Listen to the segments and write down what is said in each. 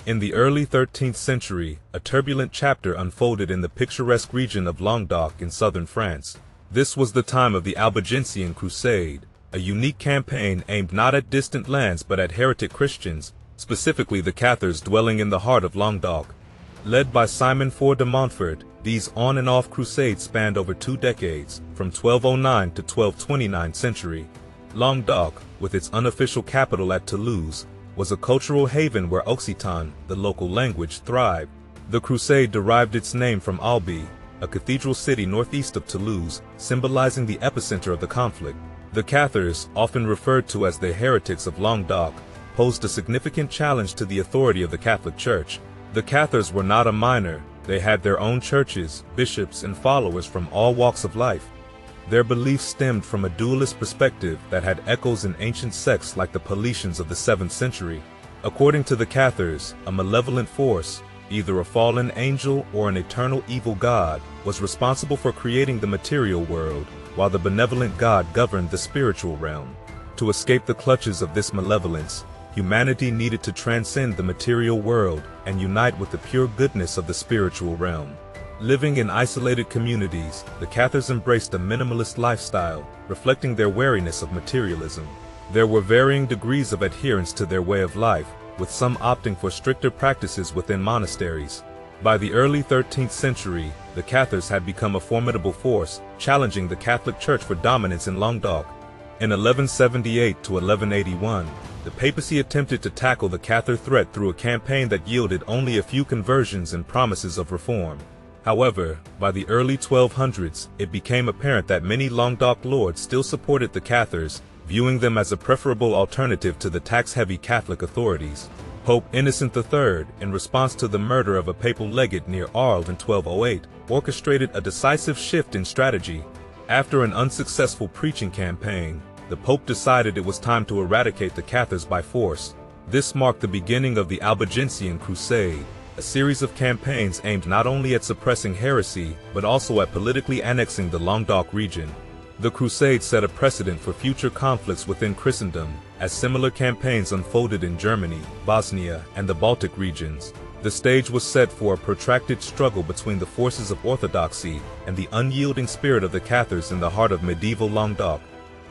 In the early 13th century, a turbulent chapter unfolded in the picturesque region of Languedoc in southern France. This was the time of the Albigensian Crusade, a unique campaign aimed not at distant lands but at heretic Christians, specifically the Cathars dwelling in the heart of Languedoc. Led by Simon IV de Montfort, these on-and-off crusades spanned over 2 decades, from 1209 to 1229 century. Languedoc, with its unofficial capital at Toulouse, was a cultural haven where occitan, the local language, thrived. The crusade derived its name from Albi, a cathedral city northeast of Toulouse, symbolizing the epicenter of the conflict. The Cathars, often referred to as the heretics of Languedoc, posed a significant challenge to the authority of the Catholic Church. The Cathars were not a minor; they had their own churches, bishops, and followers from all walks of life. Their beliefs stemmed from a dualist perspective that had echoes in ancient sects like the Paulicians of the 7th century. According to the Cathars, a malevolent force, either a fallen angel or an eternal evil god, was responsible for creating the material world, while the benevolent God governed the spiritual realm. To escape the clutches of this malevolence, humanity needed to transcend the material world and unite with the pure goodness of the spiritual realm. Living in isolated communities, the Cathars embraced a minimalist lifestyle, reflecting their wariness of materialism. There were varying degrees of adherence to their way of life, with some opting for stricter practices within monasteries. By the early 13th century, the Cathars had become a formidable force, challenging the Catholic Church for dominance in Languedoc. In 1178 to 1181, the papacy attempted to tackle the Cathar threat through a campaign that yielded only a few conversions and promises of reform. However, by the early 1200s, it became apparent that many Languedoc lords still supported the Cathars, viewing them as a preferable alternative to the tax-heavy Catholic authorities. Pope Innocent III, in response to the murder of a papal legate near Arles in 1208, orchestrated a decisive shift in strategy. After an unsuccessful preaching campaign, the Pope decided it was time to eradicate the Cathars by force. This marked the beginning of the Albigensian Crusade, a series of campaigns aimed not only at suppressing heresy, but also at politically annexing the Languedoc region. The crusade set a precedent for future conflicts within Christendom, as similar campaigns unfolded in Germany, Bosnia, and the Baltic regions. The stage was set for a protracted struggle between the forces of orthodoxy and the unyielding spirit of the Cathars in the heart of medieval Languedoc.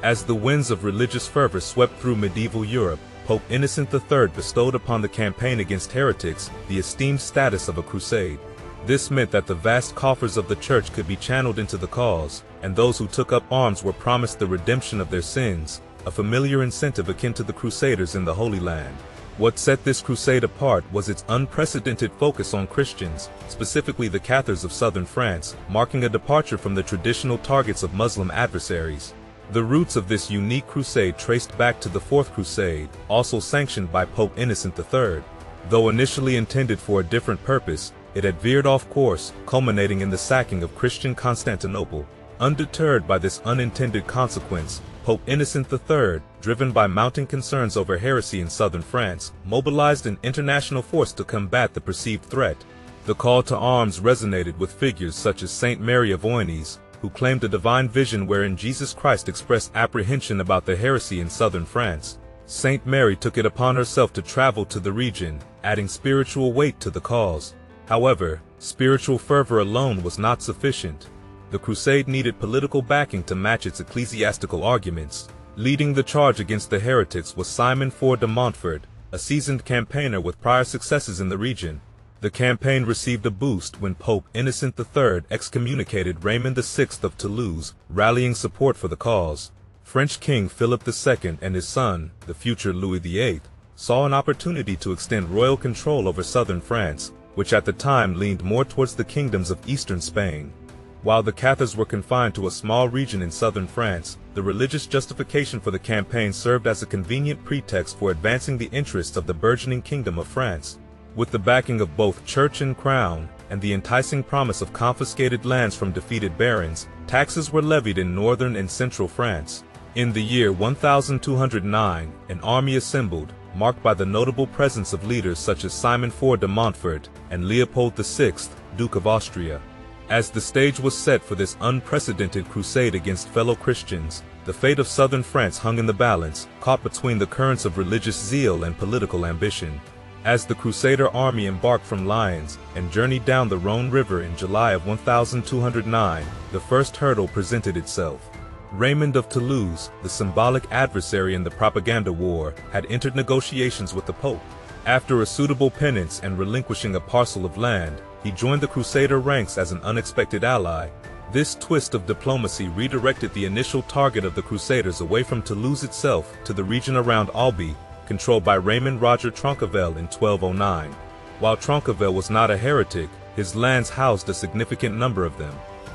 As the winds of religious fervor swept through medieval Europe, Pope Innocent III bestowed upon the campaign against heretics the esteemed status of a crusade. This meant that the vast coffers of the Church could be channeled into the cause, and those who took up arms were promised the redemption of their sins, a familiar incentive akin to the Crusaders in the Holy Land. What set this crusade apart was its unprecedented focus on Christians, specifically the Cathars of southern France, marking a departure from the traditional targets of Muslim adversaries. The roots of this unique crusade traced back to the Fourth Crusade, also sanctioned by Pope Innocent III. Though initially intended for a different purpose, it had veered off course, culminating in the sacking of Christian Constantinople. Undeterred by this unintended consequence, Pope Innocent III, driven by mounting concerns over heresy in southern France, mobilized an international force to combat the perceived threat. The call to arms resonated with figures such as Saint Mary of Oignies, who claimed a divine vision wherein Jesus Christ expressed apprehension about the heresy in southern France. Saint Mary took it upon herself to travel to the region, adding spiritual weight to the cause. However, spiritual fervor alone was not sufficient. The crusade needed political backing to match its ecclesiastical arguments. Leading the charge against the heretics was Simon IV de Montfort, a seasoned campaigner with prior successes in the region. The campaign received a boost when Pope Innocent III excommunicated Raymond VI of Toulouse, rallying support for the cause. French King Philip II and his son, the future Louis VIII, saw an opportunity to extend royal control over southern France, which at the time leaned more towards the kingdoms of eastern Spain. While the Cathars were confined to a small region in southern France, the religious justification for the campaign served as a convenient pretext for advancing the interests of the burgeoning Kingdom of France. With the backing of both church and crown, and the enticing promise of confiscated lands from defeated barons, taxes were levied in northern and central France. In the year 1209, an army assembled, marked by the notable presence of leaders such as Simon IV de Montfort and Leopold VI, Duke of Austria. As the stage was set for this unprecedented crusade against fellow Christians, the fate of southern France hung in the balance, caught between the currents of religious zeal and political ambition. As the Crusader army embarked from Lyons and journeyed down the Rhone River in July of 1209, the first hurdle presented itself. Raymond of Toulouse, the symbolic adversary in the propaganda war, had entered negotiations with the Pope. After a suitable penance and relinquishing a parcel of land, he joined the Crusader ranks as an unexpected ally. This twist of diplomacy redirected the initial target of the Crusaders away from Toulouse itself to the region around Albi, controlled by Raymond Roger Tronqueville in 1209. While Tronqueville was not a heretic, his lands housed a significant number of them.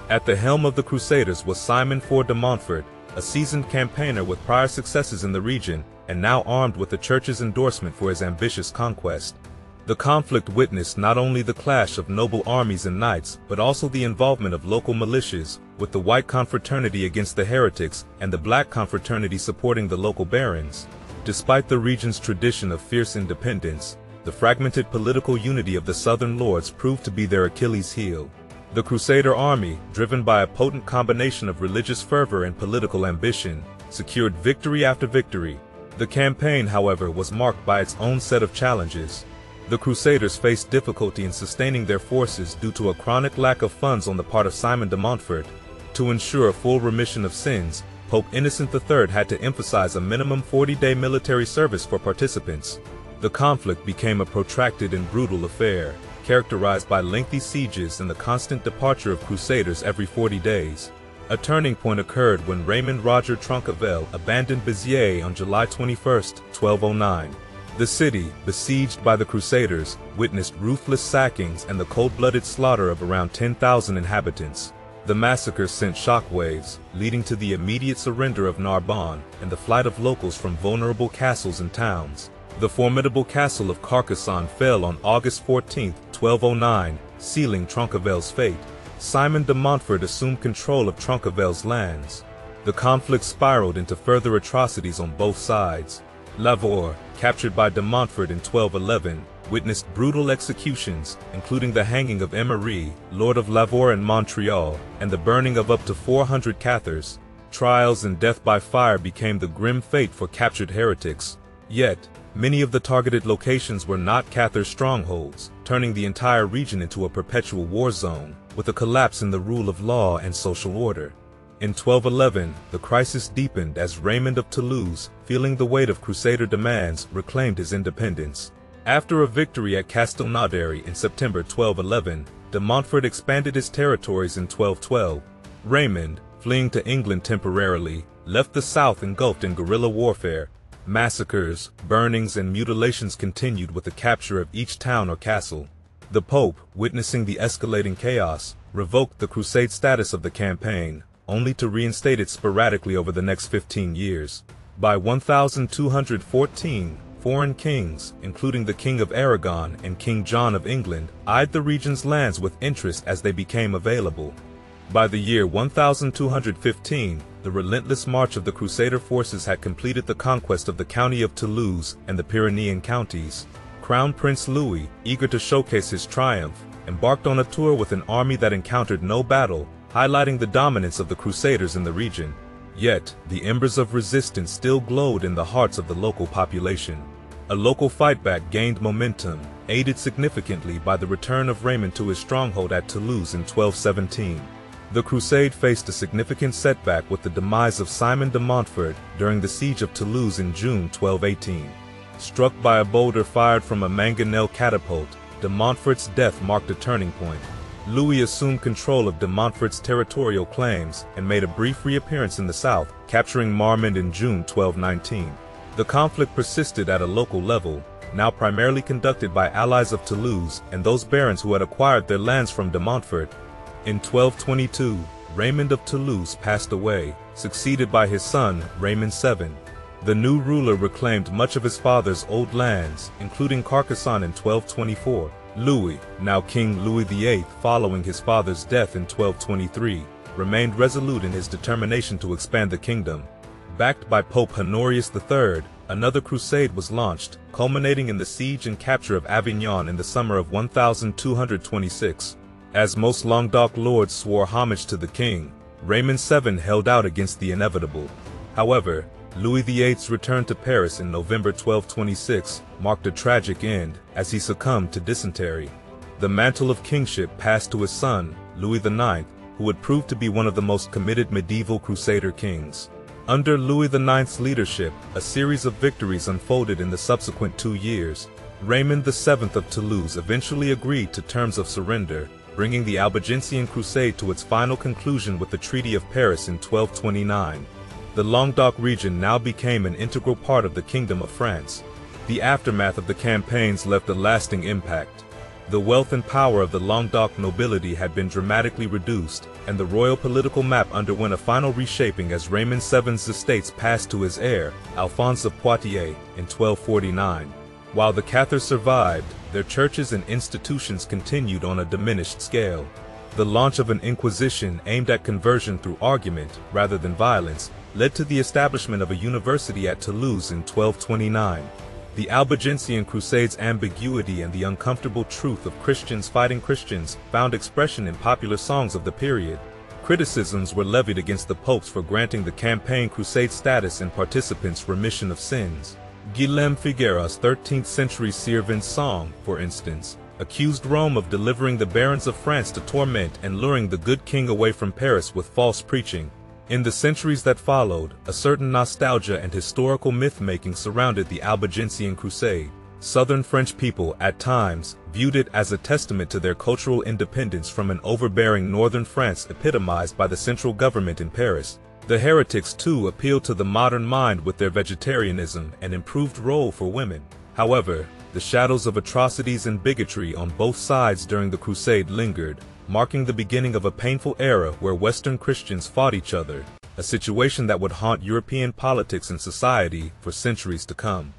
At the helm of the Crusaders was Simon IV de Montfort, a seasoned campaigner with prior successes in the region, and now armed with the Church's endorsement for his ambitious conquest. The conflict witnessed not only the clash of noble armies and knights, but also the involvement of local militias, with the White Confraternity against the heretics and the Black Confraternity supporting the local barons. Despite the region's tradition of fierce independence, the fragmented political unity of the southern lords proved to be their Achilles heel. The Crusader army, driven by a potent combination of religious fervor and political ambition, secured victory after victory. The campaign, however, was marked by its own set of challenges. The Crusaders faced difficulty in sustaining their forces due to a chronic lack of funds on the part of Simon de Montfort. To ensure a full remission of sins, Pope Innocent III had to emphasize a minimum 40-day military service for participants. The conflict became a protracted and brutal affair, characterized by lengthy sieges and the constant departure of crusaders every 40 days. A turning point occurred when Raymond Roger Tronqueville abandoned Béziers on July 21, 1209. The city, besieged by the Crusaders, witnessed ruthless sackings and the cold-blooded slaughter of around 10,000 inhabitants. The massacre sent shockwaves, leading to the immediate surrender of Narbonne and the flight of locals from vulnerable castles and towns. The formidable castle of Carcassonne fell on August 14, 1209, sealing Tronqueville's fate. Simon de Montfort assumed control of Tronqueville's lands. The conflict spiraled into further atrocities on both sides. Lavaur, captured by de Montfort in 1211, witnessed brutal executions, including the hanging of Emery, Lord of Lavaur and Montreal, and the burning of up to 400 Cathars. Trials and death by fire became the grim fate for captured heretics. Yet, many of the targeted locations were not Cathar strongholds, turning the entire region into a perpetual war zone, with a collapse in the rule of law and social order. In 1211, the crisis deepened as Raymond of Toulouse, feeling the weight of Crusader demands, reclaimed his independence. After a victory at Castelnaudary in September 1211, de Montfort expanded his territories in 1212. Raymond, fleeing to England temporarily, left the south engulfed in guerrilla warfare. Massacres, burnings, and mutilations continued with the capture of each town or castle. The Pope, witnessing the escalating chaos, revoked the crusade status of the campaign, only to reinstate it sporadically over the next 15 years. By 1214, foreign kings, including the King of Aragon and King John of England, eyed the region's lands with interest as they became available. By the year 1215, the relentless march of the Crusader forces had completed the conquest of the county of Toulouse and the Pyrenean counties. Crown Prince Louis, eager to showcase his triumph, embarked on a tour with an army that encountered no battle, highlighting the dominance of the Crusaders in the region. Yet, the embers of resistance still glowed in the hearts of the local population. A local fightback gained momentum, aided significantly by the return of Raymond to his stronghold at Toulouse in 1217. The crusade faced a significant setback with the demise of Simon de Montfort during the siege of Toulouse in June 1218. Struck by a boulder fired from a mangonel catapult, de Montfort's death marked a turning point. Louis assumed control of de Montfort's territorial claims and made a brief reappearance in the south, capturing Marmande in June 1219. The conflict persisted at a local level, now primarily conducted by allies of Toulouse and those barons who had acquired their lands from de Montfort. In 1222, Raymond of Toulouse passed away, succeeded by his son, Raymond VII. The new ruler reclaimed much of his father's old lands, including Carcassonne in 1224. Louis, now King Louis VIII following his father's death in 1223, remained resolute in his determination to expand the kingdom. Backed by Pope Honorius III, another crusade was launched, culminating in the siege and capture of Avignon in the summer of 1226. As most Languedoc lords swore homage to the king, Raymond VII held out against the inevitable. However, Louis VIII's return to Paris in November 1226 marked a tragic end as he succumbed to dysentery. The mantle of kingship passed to his son, Louis IX, who would prove to be one of the most committed medieval crusader kings. Under Louis IX's leadership, a series of victories unfolded in the subsequent 2 years. Raymond VII of Toulouse eventually agreed to terms of surrender, bringing the Albigensian Crusade to its final conclusion with the Treaty of Paris in 1229. The Languedoc region now became an integral part of the Kingdom of France. The aftermath of the campaigns left a lasting impact. The wealth and power of the Languedoc nobility had been dramatically reduced, and the royal political map underwent a final reshaping as Raymond VII's estates passed to his heir, Alphonse of Poitiers, in 1249. While the Cathars survived, their churches and institutions continued on a diminished scale. The launch of an inquisition aimed at conversion through argument rather than violence led to the establishment of a university at Toulouse in 1229. The Albigensian Crusade's ambiguity and the uncomfortable truth of Christians fighting Christians found expression in popular songs of the period. Criticisms were levied against the popes for granting the campaign crusade status and participants remission of sins. Guillaume Figueras' 13th-century Sirvin song, for instance, accused Rome of delivering the barons of France to torment and luring the good king away from Paris with false preaching. In the centuries that followed, a certain nostalgia and historical myth-making surrounded the Albigensian Crusade. Southern French people, at times, viewed it as a testament to their cultural independence from an overbearing northern France epitomized by the central government in Paris. The heretics, too, appealed to the modern mind with their vegetarianism and improved role for women. However, the shadows of atrocities and bigotry on both sides during the Crusade lingered, marking the beginning of a painful era where Western Christians fought each other, a situation that would haunt European politics and society for centuries to come.